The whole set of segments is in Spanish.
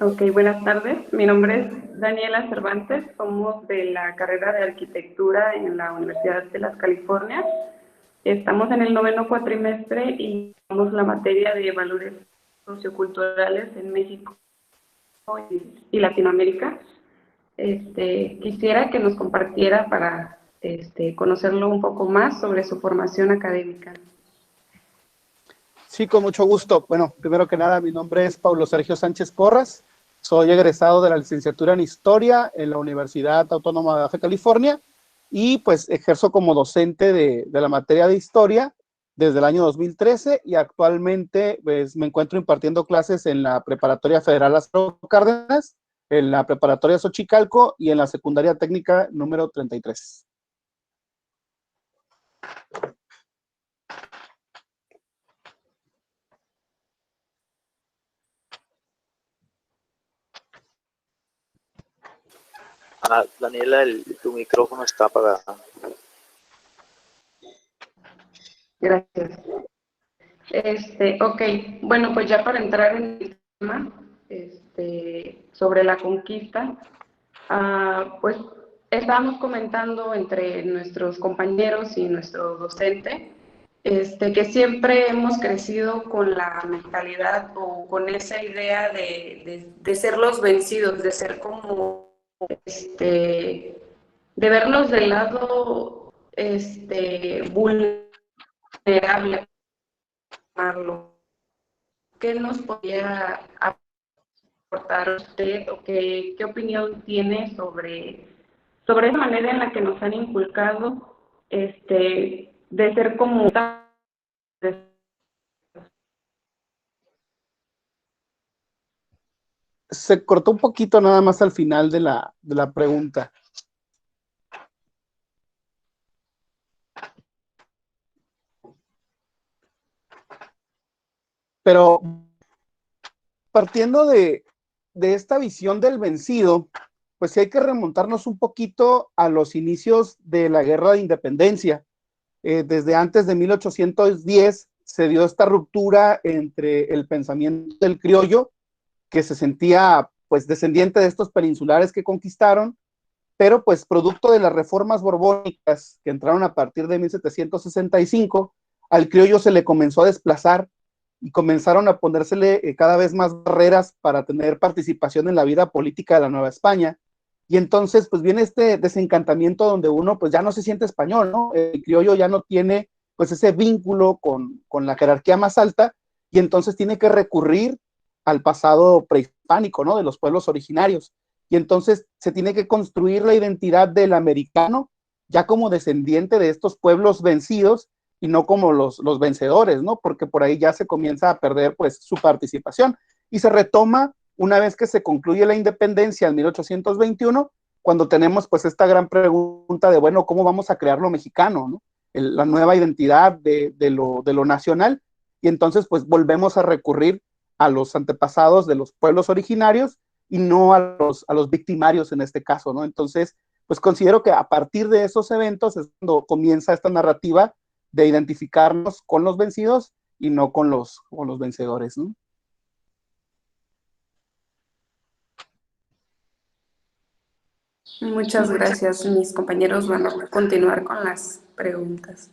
Ok, buenas tardes. Mi nombre es Daniela Cervantes. Somos de la carrera de arquitectura en la Universidad de las Californias. Estamos en el 9º cuatrimestre y tenemos la materia de valores socioculturales en México y Latinoamérica. Quisiera que nos compartiera para conocerlo un poco más sobre su formación académica. Sí, con mucho gusto. Bueno, primero que nada, mi nombre es Paulo Sergio Sánchez Porras. Soy egresado de la licenciatura en Historia en la Universidad Autónoma de Baja California y pues ejerzo como docente de la materia de Historia desde el año 2013 y actualmente pues me encuentro impartiendo clases en la Preparatoria Federal Lázaro Cárdenas, en la Preparatoria Xochicalco y en la Secundaria Técnica número 33. Daniela, tu micrófono está apagado. Gracias. Ok, bueno, pues ya para entrar en el tema sobre la conquista, pues estábamos comentando entre nuestros compañeros y nuestro docente que siempre hemos crecido con la mentalidad o con esa idea de ser los vencidos, de ser como, de vernos del lado vulnerable. ¿Qué nos podría aportar usted o qué opinión tiene sobre esa manera en la que nos han inculcado de ser como... Se cortó un poquito nada más al final de la pregunta. Pero partiendo de esta visión del vencido, pues sí hay que remontarnos un poquito a los inicios de la Guerra de Independencia. Desde antes de 1810 se dio esta ruptura entre el pensamiento del criollo, que se sentía pues descendiente de estos peninsulares que conquistaron, pero pues producto de las reformas borbónicas que entraron a partir de 1765, al criollo se le comenzó a desplazar y comenzaron a ponérsele cada vez más barreras para tener participación en la vida política de la Nueva España. Y entonces pues viene este desencantamiento donde uno pues ya no se siente español, ¿no? El criollo ya no tiene pues ese vínculo con la jerarquía más alta y entonces tiene que recurrir al pasado prehispánico, ¿no? De los pueblos originarios. Y entonces se tiene que construir la identidad del americano ya como descendiente de estos pueblos vencidos y no como los vencedores, ¿no? Porque por ahí ya se comienza a perder pues su participación y se retoma una vez que se concluye la independencia en 1821, cuando tenemos pues esta gran pregunta de, bueno, ¿cómo vamos a crear lo mexicano, ¿no? La nueva identidad de lo nacional, y entonces pues volvemos a recurrir a los antepasados de los pueblos originarios y no a los victimarios en este caso, ¿no? Entonces, pues considero que a partir de esos eventos es cuando comienza esta narrativa de identificarnos con los vencidos y no con los vencedores, ¿no? Muchas gracias. Mis compañeros van a continuar con las preguntas.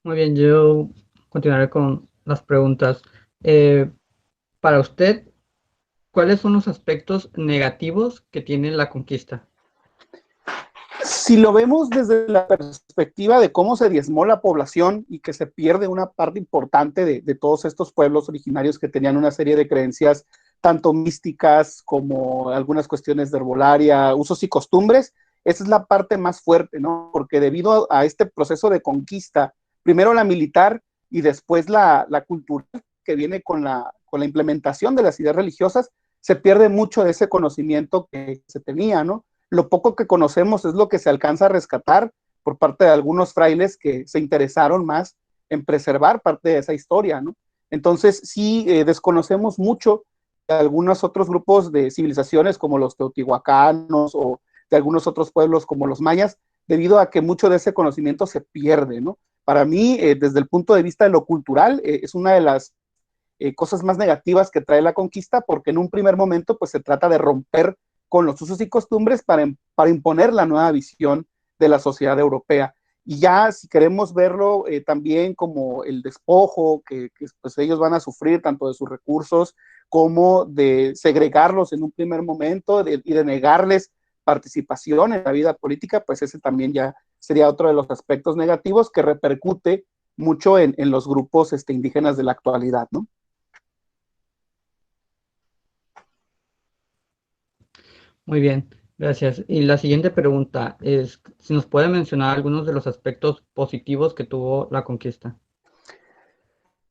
Muy bien, yo continuaré con las preguntas. Para usted, ¿cuáles son los aspectos negativos que tiene la conquista? Si lo vemos desde la perspectiva de cómo se diezmó la población y que se pierde una parte importante de todos estos pueblos originarios que tenían una serie de creencias tanto místicas como algunas cuestiones de herbolaria, usos y costumbres, esa es la parte más fuerte, ¿no? Porque debido a este proceso de conquista, primero la militar y después la cultural que viene con la implementación de las ideas religiosas, se pierde mucho de ese conocimiento que se tenía, ¿no? Lo poco que conocemos es lo que se alcanza a rescatar por parte de algunos frailes que se interesaron más en preservar parte de esa historia, ¿no? Entonces, sí, desconocemos mucho de algunos otros grupos de civilizaciones como los teotihuacanos o de algunos otros pueblos como los mayas, debido a que mucho de ese conocimiento se pierde, ¿no? Para mí, desde el punto de vista de lo cultural, es una de las cosas más negativas que trae la conquista, porque en un primer momento pues se trata de romper con los usos y costumbres para imponer la nueva visión de la sociedad europea. Y ya si queremos verlo también como el despojo que pues ellos van a sufrir tanto de sus recursos como de segregarlos en un primer momento y de negarles participación en la vida política, pues ese también ya sería otro de los aspectos negativos que repercute mucho en los grupos indígenas de la actualidad, ¿no? Muy bien, gracias. Y la siguiente pregunta es si nos puede mencionar algunos de los aspectos positivos que tuvo la conquista.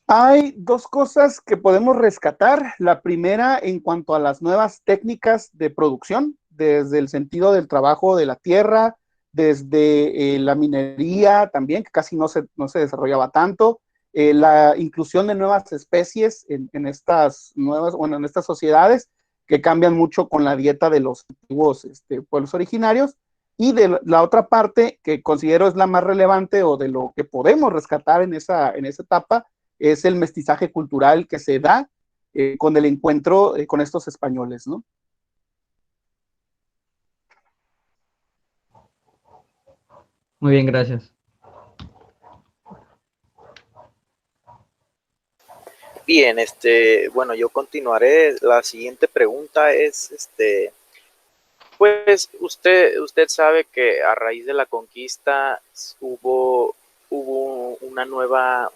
Hay dos cosas que podemos rescatar. La primera, en cuanto a las nuevas técnicas de producción, desde el sentido del trabajo de la tierra, desde la minería también, que casi no se desarrollaba tanto, la inclusión de nuevas especies en estas nuevas, bueno, en estas sociedades que cambian mucho con la dieta de los antiguos pueblos originarios. Y de la otra parte, que considero es la más relevante o de lo que podemos rescatar en esa etapa, es el mestizaje cultural que se da con el encuentro con estos españoles, ¿no? Muy bien, gracias. Bien, bueno, yo continuaré. La siguiente pregunta es, pues usted sabe que a raíz de la conquista hubo una nueva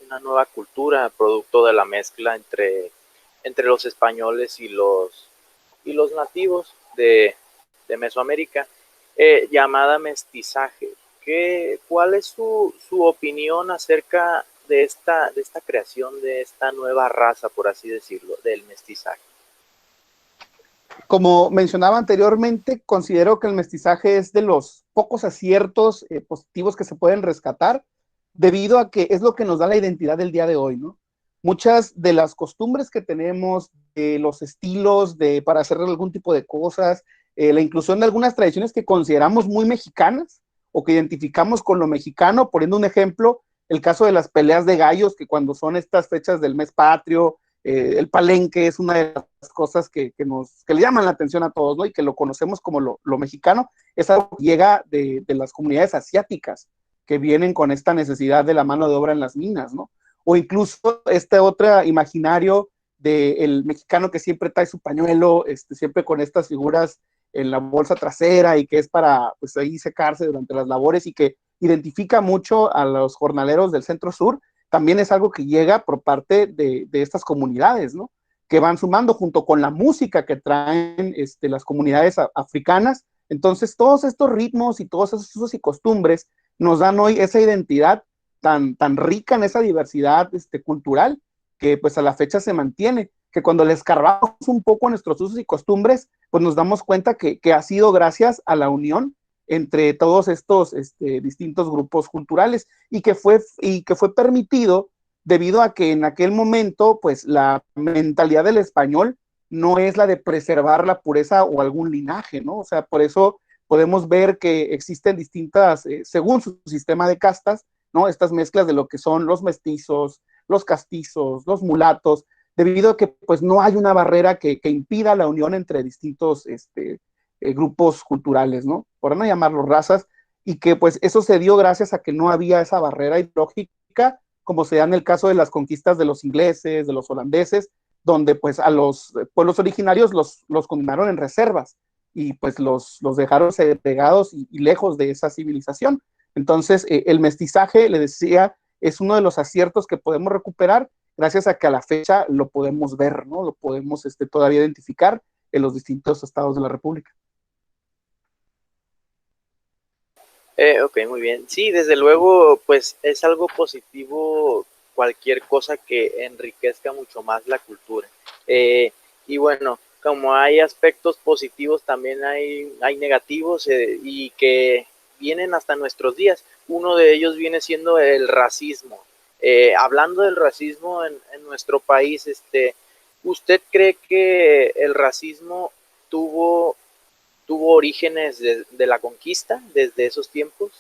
cultura producto de la mezcla entre los españoles y los nativos de Mesoamérica, llamada mestizaje. ¿Cuál es su opinión acerca de esta creación de esta nueva raza, por así decirlo, del mestizaje? Como mencionaba anteriormente, considero que el mestizaje es de los pocos aciertos positivos que se pueden rescatar, debido a que es lo que nos da la identidad del día de hoy, ¿no? Muchas de las costumbres que tenemos, los estilos para hacer algún tipo de cosas, la inclusión de algunas tradiciones que consideramos muy mexicanas o que identificamos con lo mexicano, poniendo un ejemplo, el caso de las peleas de gallos, que cuando son estas fechas del mes patrio, el palenque es una de las cosas que le llaman la atención a todos, ¿no? Y que lo conocemos como lo mexicano, es algo que llega de las comunidades asiáticas, que vienen con esta necesidad de la mano de obra en las minas, ¿no? O incluso este otro imaginario del mexicano que siempre trae su pañuelo, siempre con estas figuras en la bolsa trasera y que es para, pues, ahí secarse durante las labores y que identifica mucho a los jornaleros del centro sur, también es algo que llega por parte de estas comunidades, ¿no? Que van sumando junto con la música que traen las comunidades africanas. Entonces, todos estos ritmos y todos esos usos y costumbres nos dan hoy esa identidad tan rica en esa diversidad cultural que pues a la fecha se mantiene, que cuando le escarbamos un poco a nuestros usos y costumbres, pues nos damos cuenta que ha sido gracias a la unión entre todos estos distintos grupos culturales y que fue permitido debido a que en aquel momento pues la mentalidad del español no es la de preservar la pureza o algún linaje, ¿no? O sea, por eso podemos ver que existen distintas, según su sistema de castas, ¿no? Estas mezclas de lo que son los mestizos, los castizos, los mulatos, debido a que pues no hay una barrera que impida la unión entre distintos grupos culturales, ¿no? Por no llamarlos razas, y que pues eso se dio gracias a que no había esa barrera ideológica, como se da en el caso de las conquistas de los ingleses, de los holandeses, donde pues a los pueblos originarios los condenaron en reservas y pues los dejaron segregados y lejos de esa civilización. Entonces, el mestizaje, le decía, es uno de los aciertos que podemos recuperar gracias a que a la fecha lo podemos ver, ¿no? Lo podemos todavía identificar en los distintos estados de la República. Ok, muy bien. Sí, desde luego, pues es algo positivo cualquier cosa que enriquezca mucho más la cultura. Eh, y bueno, como hay aspectos positivos, también hay negativos y que vienen hasta nuestros días. Uno de ellos viene siendo el racismo. Hablando del racismo en nuestro país, ¿usted cree que el racismo tuvo orígenes de la conquista desde esos tiempos?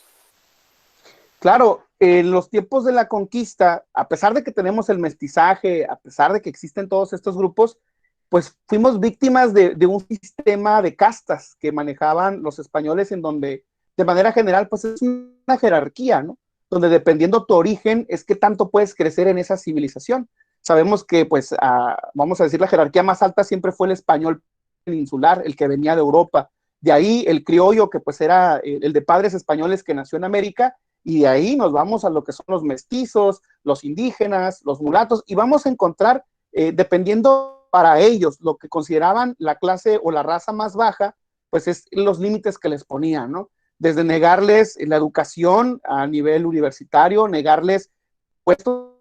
Claro, en los tiempos de la conquista, a pesar de que tenemos el mestizaje, a pesar de que existen todos estos grupos, pues fuimos víctimas de un sistema de castas que manejaban los españoles en donde, de manera general, pues es una jerarquía, ¿no? Donde dependiendo tu origen es que tanto puedes crecer en esa civilización. Sabemos que, pues, vamos a decir, la jerarquía más alta siempre fue el español peninsular, el que venía de Europa. De ahí el criollo, que pues era el de padres españoles que nació en América, y de ahí nos vamos a lo que son los mestizos, los indígenas, los mulatos, y vamos a encontrar, dependiendo para ellos, lo que consideraban la clase o la raza más baja, pues es los límites que les ponían, ¿no? Desde negarles la educación a nivel universitario, negarles puestos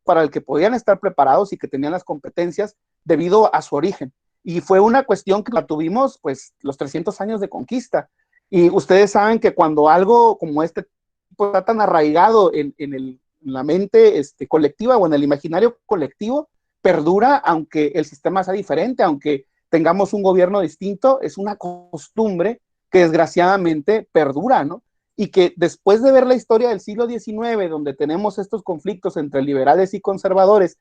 para el que podían estar preparados y que tenían las competencias debido a su origen. Y fue una cuestión que la tuvimos, pues, los 300 años de conquista. Y ustedes saben que cuando algo como este está tan arraigado en la mente colectiva o en el imaginario colectivo, perdura aunque el sistema sea diferente, aunque tengamos un gobierno distinto, es una costumbre que desgraciadamente perdura, ¿no? Y que después de ver la historia del siglo XIX, donde tenemos estos conflictos entre liberales y conservadores,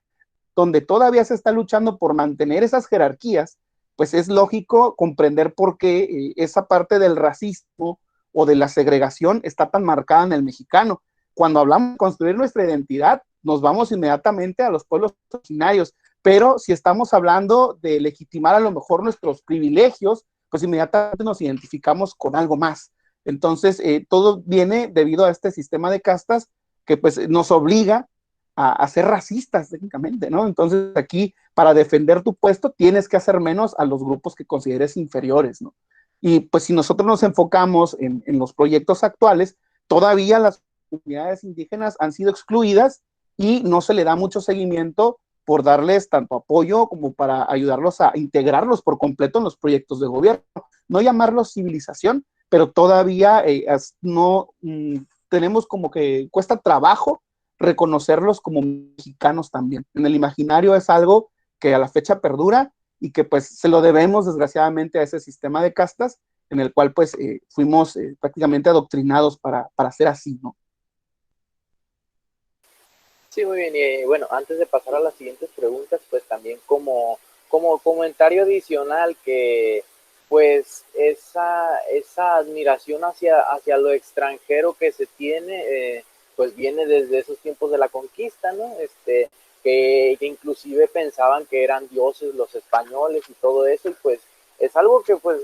donde todavía se está luchando por mantener esas jerarquías, pues es lógico comprender por qué esa parte del racismo o de la segregación está tan marcada en el mexicano. Cuando hablamos de construir nuestra identidad, nos vamos inmediatamente a los pueblos originarios, pero si estamos hablando de legitimar a lo mejor nuestros privilegios, pues inmediatamente nos identificamos con algo más. Entonces, todo viene debido a este sistema de castas que pues nos obliga a ser racistas técnicamente, ¿no? Entonces aquí, para defender tu puesto, tienes que hacer menos a los grupos que consideres inferiores, ¿no? Y pues si nosotros nos enfocamos en los proyectos actuales, todavía las comunidades indígenas han sido excluidas y no se le da mucho seguimiento por darles tanto apoyo como para ayudarlos a integrarlos por completo en los proyectos de gobierno. No llamarlos civilización, pero todavía no tenemos como que cuesta trabajo reconocerlos como mexicanos también. En el imaginario es algo que a la fecha perdura y que pues se lo debemos desgraciadamente a ese sistema de castas en el cual pues fuimos prácticamente adoctrinados para ser así, ¿no? Sí, muy bien. Y bueno, antes de pasar a las siguientes preguntas, pues también como comentario adicional que pues esa admiración hacia lo extranjero que se tiene, pues viene desde esos tiempos de la conquista, ¿no? Que inclusive pensaban que eran dioses los españoles y todo eso, y pues es algo que pues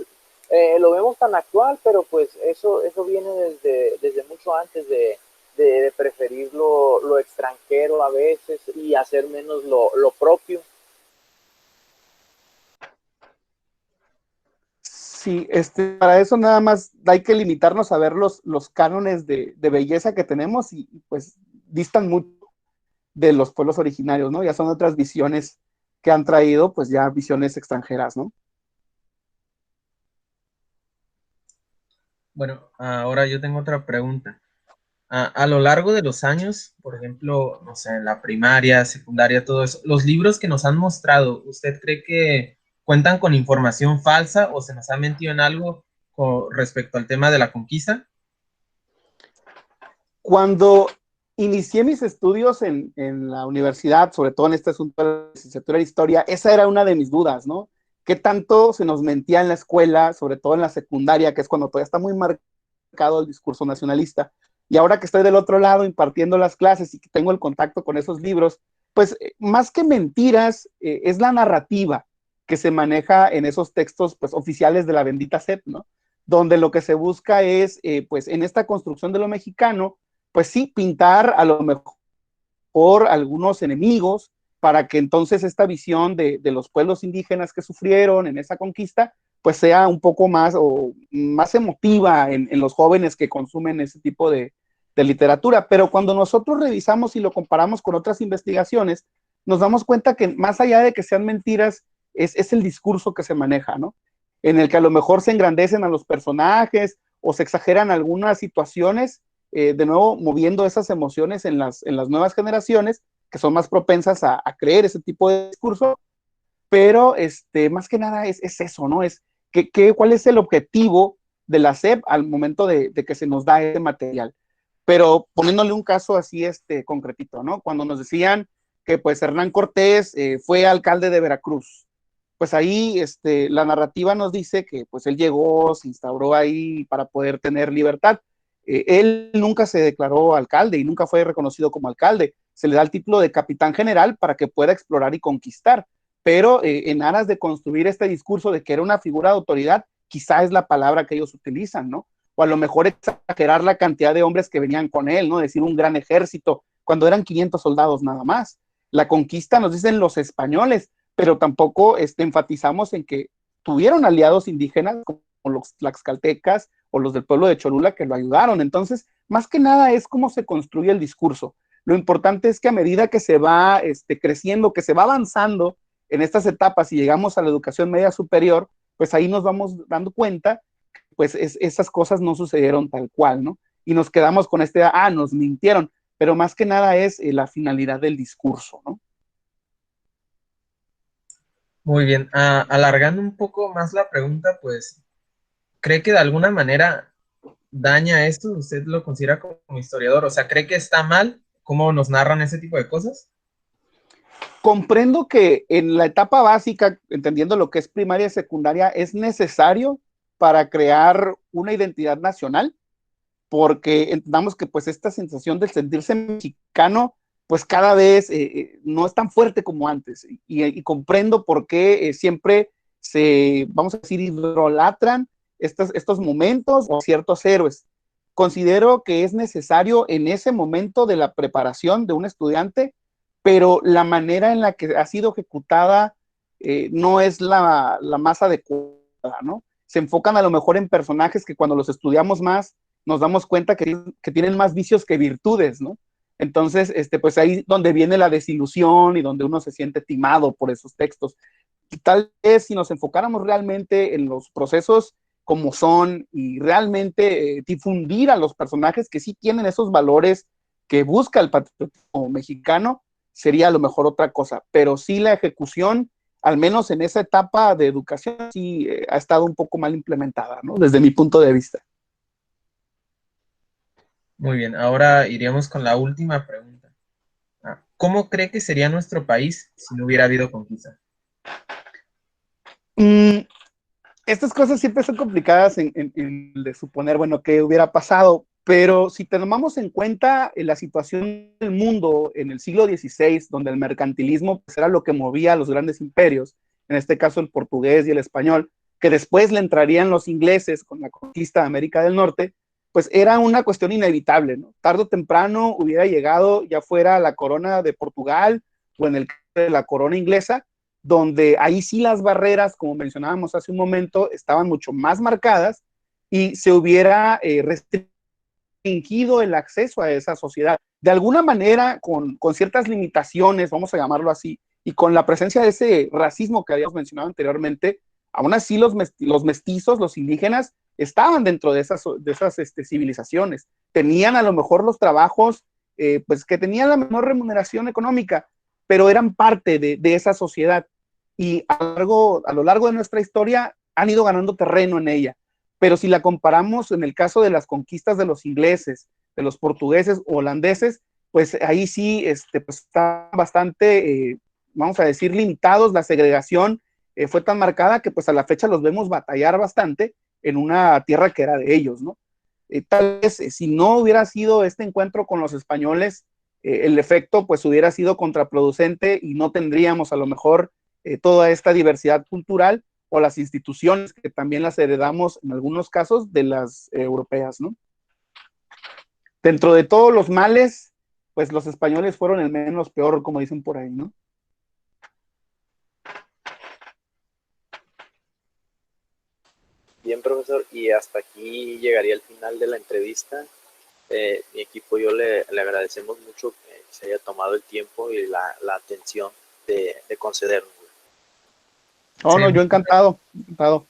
lo vemos tan actual, pero pues eso viene desde mucho antes de preferir lo extranjero a veces y hacer menos lo propio. Sí, para eso nada más hay que limitarnos a ver los cánones de belleza que tenemos y pues distan mucho de los pueblos originarios, ¿no? Ya son otras visiones que han traído, pues ya visiones extranjeras, ¿no? Bueno, ahora yo tengo otra pregunta. A lo largo de los años, por ejemplo, no sé, en la primaria, secundaria, todo eso, los libros que nos han mostrado, ¿usted cree que cuentan con información falsa o se nos ha mentido en algo respecto al tema de la conquista? Cuando inicié mis estudios en la universidad, sobre todo en este asunto de la licenciatura de historia, esa era una de mis dudas, ¿no? ¿Qué tanto se nos mentía en la escuela, sobre todo en la secundaria, que es cuando todavía está muy marcado el discurso nacionalista? Y ahora que estoy del otro lado impartiendo las clases y que tengo el contacto con esos libros, pues más que mentiras, es la narrativa que se maneja en esos textos pues, oficiales de la bendita SEP, ¿no? Donde lo que se busca es, pues en esta construcción de lo mexicano, pues sí, pintar a lo mejor algunos enemigos para que entonces esta visión de los pueblos indígenas que sufrieron en esa conquista, pues sea un poco más o más emotiva en los jóvenes que consumen ese tipo de literatura. Pero cuando nosotros revisamos y lo comparamos con otras investigaciones, nos damos cuenta que más allá de que sean mentiras, es el discurso que se maneja, ¿no? En el que a lo mejor se engrandecen a los personajes o se exageran algunas situaciones, de nuevo moviendo esas emociones en las nuevas generaciones que son más propensas a creer ese tipo de discurso, pero más que nada es eso, ¿no? Es cuál es el objetivo de la SEP al momento de que se nos da ese material. pero poniéndole un caso así concretito, ¿no? Cuando nos decían que pues Hernán Cortés fue alcalde de Veracruz, pues ahí la narrativa nos dice que pues él llegó, se instauró ahí para poder tener libertad. Él nunca se declaró alcalde y nunca fue reconocido como alcalde. Se le da el título de capitán general para que pueda explorar y conquistar, pero en aras de construir este discurso de que era una figura de autoridad, quizá es la palabra que ellos utilizan, ¿no? O a lo mejor exagerar la cantidad de hombres que venían con él, ¿no? Decir un gran ejército, cuando eran 500 soldados nada más. La conquista nos dicen los españoles, pero tampoco enfatizamos en que tuvieron aliados indígenas como los tlaxcaltecas o los del pueblo de Cholula que lo ayudaron. Entonces, más que nada es cómo se construye el discurso. Lo importante es que a medida que se va creciendo, que se va avanzando en estas etapas y llegamos a la educación media superior, pues ahí nos vamos dando cuenta pues esas cosas no sucedieron tal cual, ¿no? Y nos quedamos con nos mintieron, pero más que nada es la finalidad del discurso, ¿no? Muy bien, alargando un poco más la pregunta, pues, ¿cree que de alguna manera daña esto? ¿Usted lo considera como historiador? O sea, ¿cree que está mal cómo nos narran ese tipo de cosas? Comprendo que en la etapa básica, entendiendo lo que es primaria y secundaria, es necesario para crear una identidad nacional, porque entendamos que pues esta sensación de sentirse mexicano, pues cada vez no es tan fuerte como antes, y comprendo por qué siempre vamos a decir, idolatran estos momentos o ciertos héroes. Considero que es necesario en ese momento de la preparación de un estudiante, pero la manera en la que ha sido ejecutada no es la más adecuada, ¿no? Se enfocan a lo mejor en personajes que cuando los estudiamos más nos damos cuenta que tienen más vicios que virtudes, ¿no? Entonces, pues ahí donde viene la desilusión y donde uno se siente timado por esos textos. Y tal vez si nos enfocáramos realmente en los procesos como son y realmente difundir a los personajes que sí tienen esos valores que busca el patriotismo mexicano, sería a lo mejor otra cosa, pero sí la ejecución, al menos en esa etapa de educación, sí ha estado un poco mal implementada, ¿no? Desde mi punto de vista. Muy bien, ahora iríamos con la última pregunta. ¿Cómo cree que sería nuestro país si no hubiera habido conquista? Estas cosas siempre son complicadas en de suponer, bueno, qué hubiera pasado, pero si tomamos en cuenta la situación del mundo en el siglo XVI, donde el mercantilismo pues, era lo que movía a los grandes imperios, en este caso el portugués y el español, que después le entrarían los ingleses con la conquista de América del Norte, pues era una cuestión inevitable, ¿no? Tarde o temprano hubiera llegado, ya fuera la corona de Portugal o en el caso de la corona inglesa, donde ahí sí las barreras, como mencionábamos hace un momento, estaban mucho más marcadas y se hubiera restringido el acceso a esa sociedad. De alguna manera, con ciertas limitaciones, vamos a llamarlo así, y con la presencia de ese racismo que habíamos mencionado anteriormente, aún así los mestizos, los indígenas, estaban dentro de esas civilizaciones. Tenían a lo mejor los trabajos pues que tenían la menor remuneración económica, pero eran parte de esa sociedad y a lo largo de nuestra historia han ido ganando terreno en ella. Pero si la comparamos en el caso de las conquistas de los ingleses, de los portugueses o holandeses, pues ahí sí pues está bastante, vamos a decir, limitados. La segregación fue tan marcada que pues a la fecha los vemos batallar bastante en una tierra que era de ellos, ¿no? Tal vez si no hubiera sido este encuentro con los españoles, el efecto pues hubiera sido contraproducente y no tendríamos a lo mejor toda esta diversidad cultural o las instituciones que también las heredamos en algunos casos de las europeas, ¿no? Dentro de todos los males, pues los españoles fueron el menos peor, como dicen por ahí, ¿no? Bien, profesor, y hasta aquí llegaría el final de la entrevista. Mi equipo y yo le agradecemos mucho que se haya tomado el tiempo y la atención de concedernos. No, Sí, no, yo encantado, encantado.